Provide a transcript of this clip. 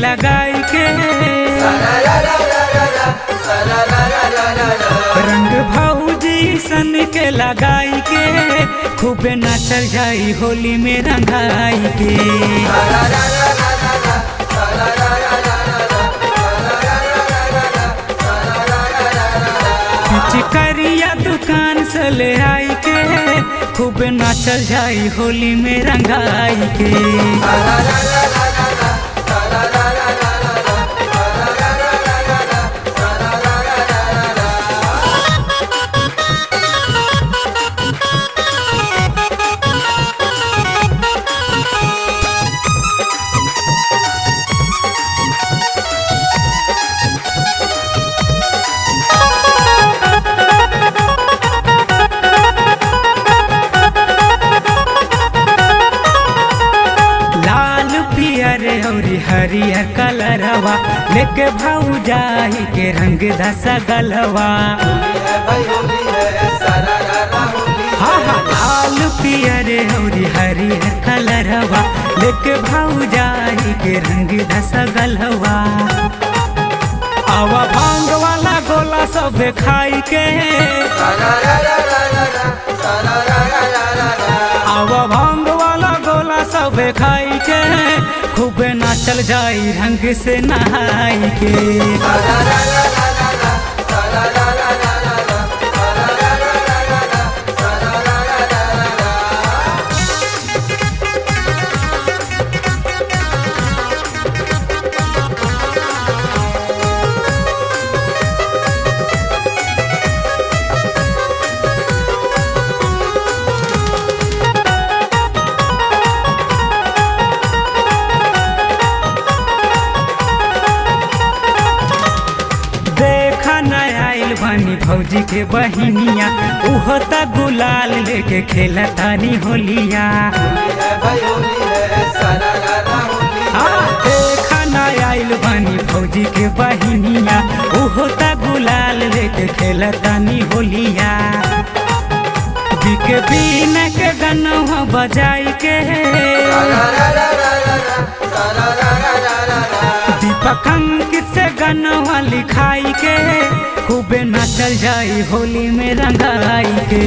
लगाई के रंग भौजी सन के लगाई के खूबे नाचल जाई होली में रंगाई के। चिकरिया दुकान से ले आई के खूब नाचल जाई होली में रंगाई के। हरियर कलरवा लेके भौजाई के रंग धसा गलवा। हाँ हाँ लाल पियर और हरियर कलरवा लेके भौजाई के रंग धसा गलवा। आवा भांग वाला गोला सब खाई के आवा भांग वाला गोला सब खाई के खूब नाचल जाई रंग से नहाई के। बनी भौजी के बहिनिया उहो त गुलाल लेके खेला तानी होलिया। देखा न आइल बनी भौजी के बहिनिया उहो त गुलाल लेके खेला तानी होलिया। बिके बीन के गनवा बजाई के दीपक अंकित से गनवा लिखाई के खूबे नाचल जाई होली में रंगाई के।